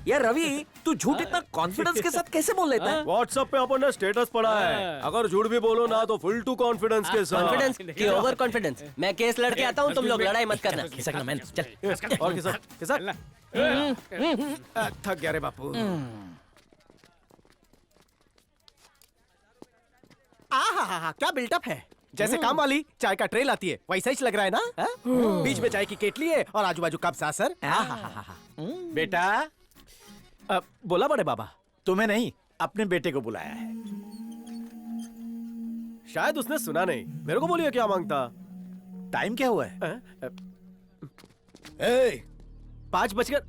यार रवि, तू झूठ इतना कॉन्फिडेंस के साथ कैसे बोल लेता है? व्हाट्सएप पे अपन ने स्टेटस पढ़ा है, अगर झूठ भी बोलो ना तो फुल टू कॉन्फिडेंस के साथ। कॉन्फिडेंस कि ओवर कॉन्फिडेंस? मैं केस लड़के आता हूँ, तुम लोग लड़ाई मत करना। खिसकना मैन, चल। और किसक थक गया रे बापू। आहा, क्या बिल्टअप है। जैसे काम वाली चाय का ट्रे लाती है वैसा ही लग रहा है ना? बीच में चाय की केटली है और आजू बाजू कप सासर। बेटा, बोला बड़े बाबा। तुम्हें नहीं, अपने बेटे को बुलाया है। शायद उसने सुना नहीं। मेरे को बोलिए क्या मांगता। टाइम क्या हुआ है? 5 बजकर।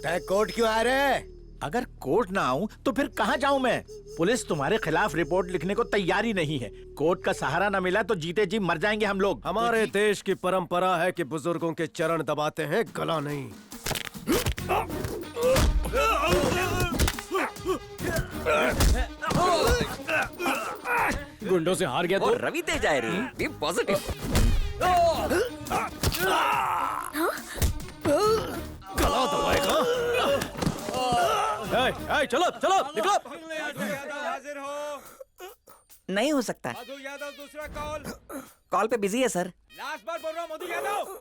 तय कोर्ट क्यों आ रहे हैं? अगर कोर्ट ना आऊं तो फिर कहाँ जाऊं मैं? पुलिस तुम्हारे खिलाफ रिपोर्ट लिखने को तैयार ही नहीं है। कोर्ट का सहारा न मिला तो जीते जी मर जाएंगे हम लोग। हमारे देश की परंपरा है कि बुजुर्गों के चरण दबाते हैं, गला नहीं। गुंडों से हार गया तो रवि तेज आए रे, बी पॉजिटिव। गला दबाएगा। चलो चलो निकलो। हाजिर हो। नहीं हो सकता। मधु यादव दूसरा कॉल। कॉल पे बिजी है सर। लास्ट बार बोल रहा हूँ, Madhu Yadav.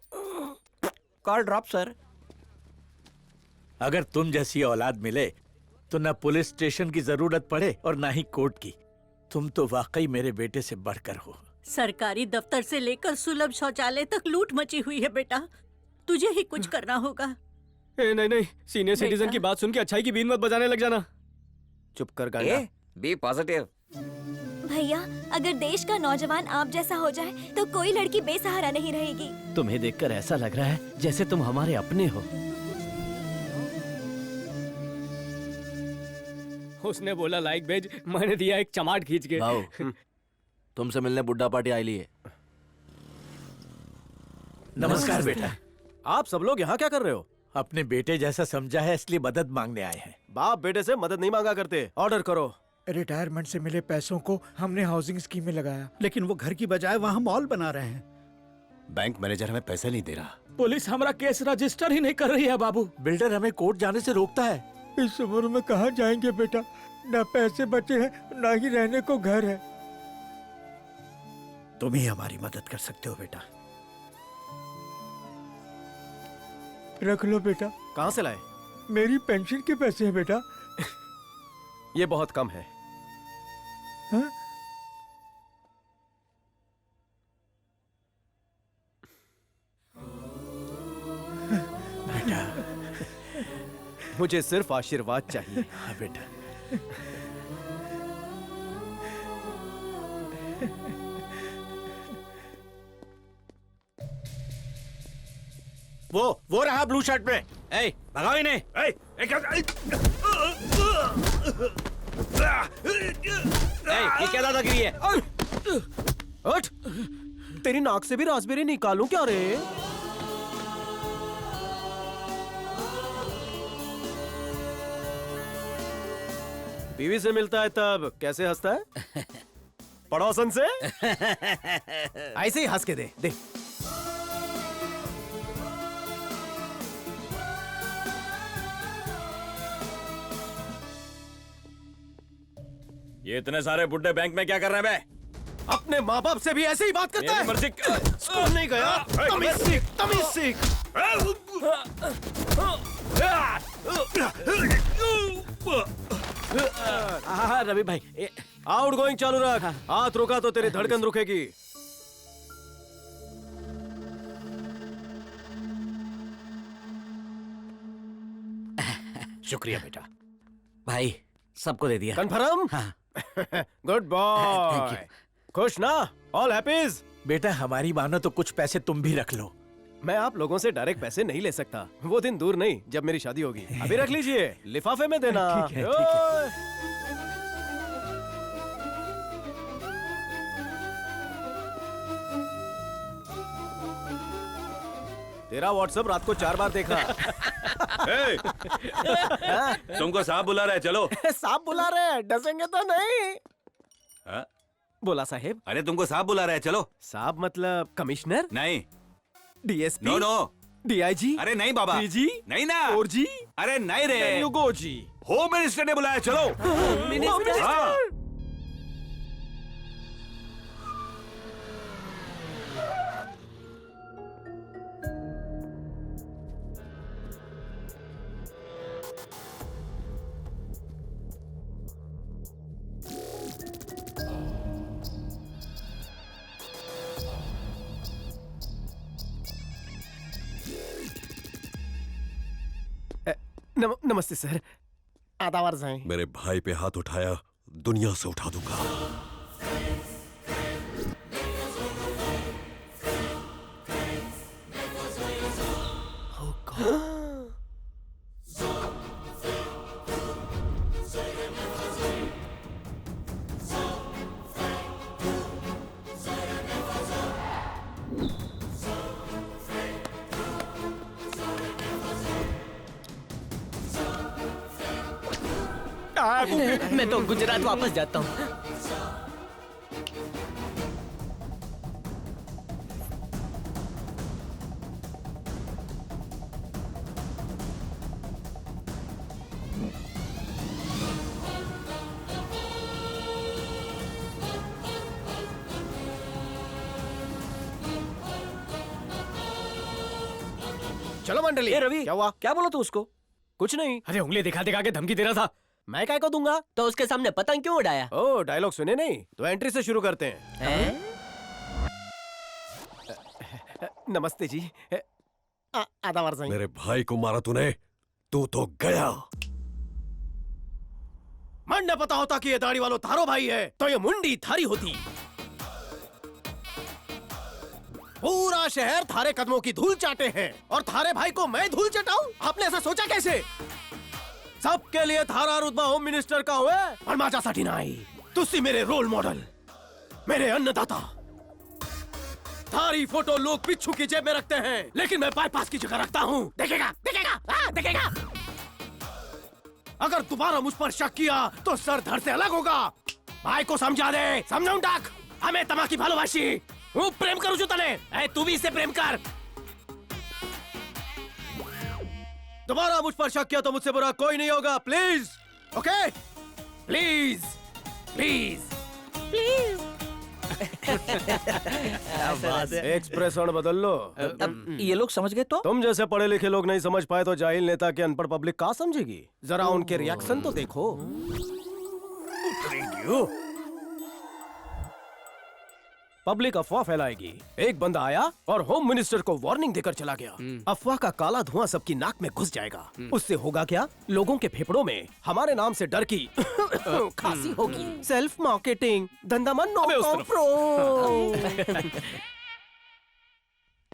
Call drop sir. अगर तुम जैसी औलाद मिले तो न पुलिस स्टेशन की जरूरत पड़े और न ही कोर्ट की। तुम तो वाकई मेरे बेटे से बढ़कर हो। सरकारी दफ्तर से लेकर सुलभ शौचालय तक लूट मची हुई है बेटा, तुझे ही कुछ करना होगा। नहीं, सीनियर सिटीजन की बात सुन के अच्छाई की बीन मत बजाने लग जाना। चुप कर गाना। Be positive. भैया, अगर देश का नौजवान आप जैसा हो जाए तो कोई लड़की बेसहारा नहीं रहेगी। तुम्हें देखकर ऐसा लग रहा है जैसे तुम हमारे अपने हो। उसने बोला लाइक भेज, मैंने दिया एक चमाट खींच के। तुमसे मिलने बुड्ढा पार्टी आई ली है। नमस्कार बेटा। आप सब लोग यहाँ क्या कर रहे हो? अपने बेटे जैसा समझा है इसलिए मदद मांगने आए हैं। बाप बेटे से मदद नहीं मांगा करते। ऑर्डर करो। रिटायरमेंट से मिले पैसों को हमने हाउसिंग स्कीम में लगाया, लेकिन वो घर की बजाय वहाँ मॉल बना रहे हैं। बैंक मैनेजर हमें पैसे नहीं दे रहा। पुलिस हमारा केस रजिस्टर ही नहीं कर रही है बाबू। बिल्डर हमें कोर्ट जाने से रोकता है। इस उम्र में कहाँ जाएंगे बेटा? न पैसे बचे हैं, न ही रहने को घर है। तुम ही हमारी मदद कर सकते हो बेटा। रख लो बेटा। कहाँ से लाए? मेरी पेंशन के पैसे हैं बेटा। ये बहुत कम है। हाँ? बेटा, मुझे सिर्फ आशीर्वाद चाहिए। हाँ बेटा। वो रहा ब्लू शर्ट में। भगाओ इन्हें। ये क्या दादागिरी है? उठ! तेरी नाक से भी रास्पबेरी निकालूं क्या रे? बीवी से मिलता है तब कैसे हंसता है? पड़ोसन से ऐसे ही हंस के दे। ये इतने सारे बुड्ढे बैंक में क्या कर रहे हैं बे? अपने माँ बाप से भी ऐसे ही बात करता है। मर्जी। स्कूल नहीं गया? तमीज सीख, तमीज सीख। हाँ रवि भाई, आउट गोइंग चालू रख। हाथ रुका तो तेरी धड़कन रुकेगी। शुक्रिया बेटा। भाई सबको दे दिया। कन्फर्म? हाँ। Good boy. खुश ना? ऑल हैप्पीज? बेटा हमारी मानो तो कुछ पैसे तुम भी रख लो। मैं आप लोगों से डायरेक्ट पैसे नहीं ले सकता। वो दिन दूर नहीं जब मेरी शादी होगी। अभी रख लीजिए, लिफाफे में देना। ठीक है, ठीक है। तेरा व्हाट्सएप रात को 4 बार देखा। तुमको साहब बुला रहे हैं, चलो। साहब बुला रहे हैं, डसेंगे तो नहीं। हाँ? बोला साहेब। अरे तुमको साहब बुला रहे हैं, चलो। साहब मतलब कमिश्नर? नहीं, डीएसपी? नो नो, डीआईजी, अरे नहीं बाबा, डीजी, नहीं ना, और जी, अरे नहीं रे, गो जी। होम मिनिस्टर ने बुलाया, चलो। हाँ। नमस्ते सर, आदावर जाएं। मेरे भाई पे हाथ उठाया, दुनिया से उठा दूंगा। मैं तो गुजरात वापस जाता हूँ। चलो मंडली। ए रवि, क्या हुआ? क्या बोला तू उसको? कुछ नहीं। अरे उंगली दिखा दिखा के धमकी दे रहा था। मैं काय को दूंगा? तो उसके सामने पतंग क्यों उड़ाया? ओ, डायलॉग सुने नहीं? तो एंट्री से शुरू करते हैं। नमस्ते जी। आदावर जाएं। मेरे भाई को मारा तूने, तू तो गया। मन न पता होता कि ये दाढ़ी वालों थारो भाई है, तो ये मुंडी थारी होती। पूरा शहर थारे कदमों की धूल चाटे हैं, और थारे भाई को मैं धूल चटाऊं? आपने ऐसा सोचा कैसे? सबके लिए थारा रुतबा होम मिनिस्टर का हुए, पर माझ्यासाठी नाही। तुसी मेरे रोल मॉडल, मेरे अन्नदाता। थारी फोटो लोग पिच्छू की जेब में रखते हैं, लेकिन मैं बाईपास की जगह रखता हूँ। देखेगा, देखेगा, देखेगा। अगर दोबारा मुझ पर शक किया तो सर धड़ से अलग होगा। भाई को समझा दे, समझाऊं टाक। हमें तमाकी भालोबाशी, हूँ प्रेम करू छू तने। ऐ तू भी इसे प्रेम कर। दोबारा मुझ पर शक किया तो मुझसे बुरा कोई नहीं होगा। Please, okay? Please, please, please. Expression बदल लो। अब ये लोग समझ गए तो? तुम जैसे पढ़े लिखे लोग नहीं समझ पाए तो जाहिल नेता के अनपढ़ पब्लिक कहाँ समझेगी? जरा उनके रिएक्शन तो देखो। पब्लिक अफवाह फैलाएगी। एक बंदा आया और होम मिनिस्टर को वार्निंग देकर चला गया। अफवाह का काला धुआं सबकी नाक में घुस जाएगा। उससे होगा क्या? लोगों के फेफड़ों में हमारे नाम से डर की खांसी होगी। सेल्फ मार्केटिंग, धंधा मन नो कॉम्प्रो।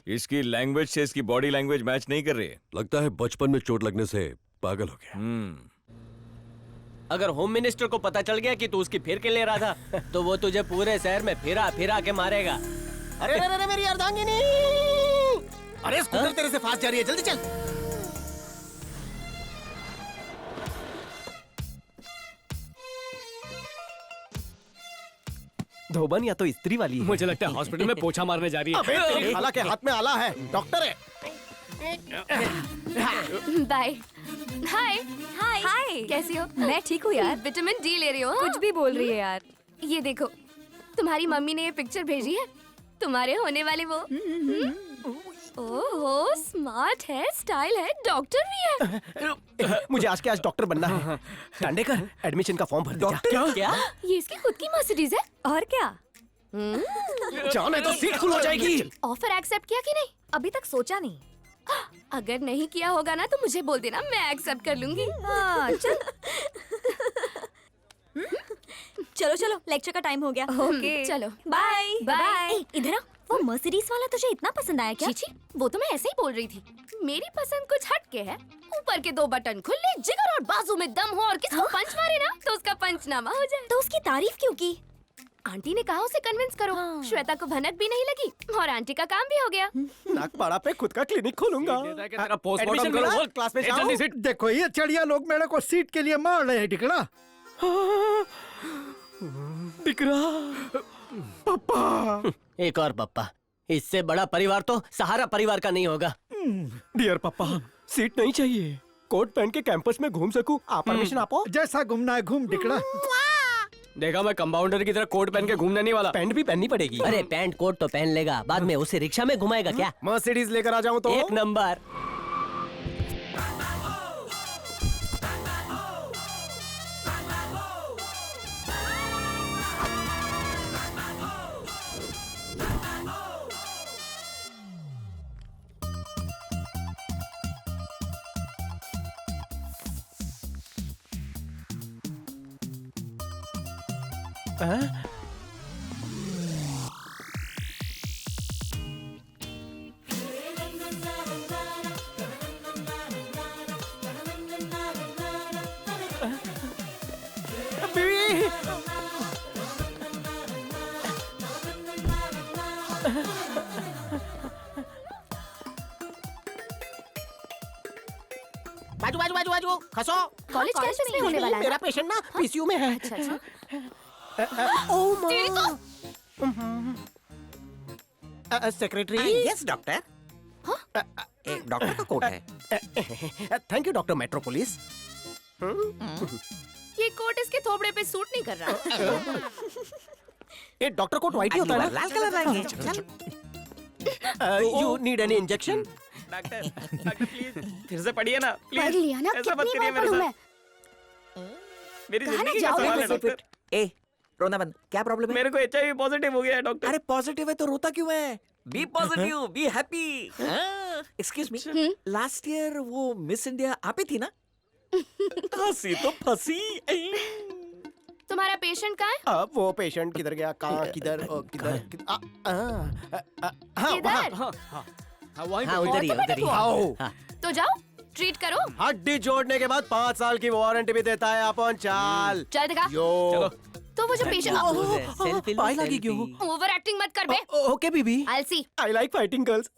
इसकी लैंग्वेज से इसकी बॉडी लैंग्वेज मैच नहीं कर रही है। लगता है बचपन में चोट लगने से पागल हो गया। अगर होम मिनिस्टर को पता चल गया कि तू उसकी फिर के ले रहा था, तो वो तुझे पूरे शहर में फिरा फिरा के मारेगा। अरे अरे अरे मेरी अर्धांगिनी! अरे स्कूटर तेरे से फास्ट जा रही है, जल्दी चल। धोबन या तो स्त्री वाली है। मुझे लगता है हॉस्पिटल में पोछा मारने जा रही है। अबे तेरी खाला के हाथ में आला है, डॉक्टर है। बाय। हाय हाय हाय, कैसी हो? मैं ठीक हूँ यार। विटामिन डी ले रही हो? कुछ भी बोल रही है यार। ये देखो, तुम्हारी मम्मी ने ये पिक्चर भेजी है, तुम्हारे होने वाले वो। ओहो, स्मार्ट है, स्टाइल है, डॉक्टर भी है। मुझे आज के आज डॉक्टर बनना है। टांडेकर, एडमिशन का फॉर्म भर दे। डॉक्टर क्या? ये इसकी खुद की मर्सिडीज है। और क्या? जाने तो सीट फुल हो जाएगी। ऑफर एक्सेप्ट किया कि नहीं? अभी तक सोचा नहीं। अगर नहीं किया होगा ना तो मुझे बोल देना, मैं एक्सेप्ट कर लूंगी। हाँ, चल। चलो चलो, लेक्चर का टाइम हो गया। ओके, चलो बाय बाय। इधर आ, वो मर्सिडीज वाला तुझे इतना पसंद आया क्या? चीची, वो तो मैं ऐसे ही बोल रही थी। मेरी पसंद कुछ हटके है। ऊपर के 2 बटन खुले, जिगर और बाजू में दम हो, और किसको पंच मारे ना तो उसका पंचनामा हो जाए। तो उसकी तारीफ क्यों की? आंटी ने कहा उसे कन्विंस करो। श्वेता को भनक भी नहीं लगी और आंटी का काम भी हो गया। नागपाड़ा पे खुद का क्लिनिक खोलूंगा। तेरा पोस्टमार्टम करो, बोल। क्लास में जल्दी सीट। देखो ये चिड़िया लोग मेरे को सीट के लिए मार रहे हैं टिकड़ा। एक और पप्पा। इससे बड़ा परिवार तो सहारा परिवार का नहीं होगा। डियर पापा, सीट नहीं चाहिए। कोट पहन के कैंपस में घूम सकूं, आप परमिशन आपो। जैसा घूमना है घूम टिकड़ा। देखा, मैं कंपाउंडर की तरह कोट पहन के घूमने नहीं वाला। पैंट भी पहननी पड़ेगी। अरे पैंट कोट तो पहन लेगा, बाद में उसे रिक्शा में घुमाएगा क्या? मर्सिडीज लेकर आ जाऊं तो? एक नंबर। बाजू बाजू बाजू बाजू खसो। कॉलेज कैंपस में होने वाला है। मेरा पेशेंट ना पीसीयू में है। अच्छा अच्छा। सेक्रेटरी। Yes doctor. एक डॉक्टर का कोट है। Thank you doctor metropolis. ये कोट इसके थोबड़े पे सूट नहीं कर रहा। ये डॉक्टर कोट व्हाइट ही होता है ना? लाल कलर लाएंगे। You need any injection? Doctor, doctor please फिर से पढ़िए ना, पढ़ प्लीज। लिया ना, ऐसा मत कितनी करिए बार मेरे पढ़ूं साथ। मैं? मेरी कहाँ जिंदगी ना का जाओगे सवाल है मुझसे डॉक्टर। ए रोना बंद, क्या प्रॉब्लम है? मेरे को HIV पॉजिटिव हो गया है डॉक्टर। अरे पॉजिटिव है तो रोता क्यों है? Be positive, be happy. Excuse me, last year वो मिस इंडिया आप ही थी ना? हंसी तो फंसी। तुम्हारा पेशेंट कहाँ है? अब वो पेशेंट किधर गया? कहाँ? किधर? किधर? किधर? हाँ उधर ही आओ। तो जाओ ट्रीट करो। हड्डी जोड़ने के बाद 5 साल की वारंटी भी देता है अपन। चाल चल दिखा। यो। तो वो जो पेशेंट सेल्फी पाई लगी क्यों? ओवर एक्टिंग मत कर बे। ओके बीबी। I'll see। I like fighting girls.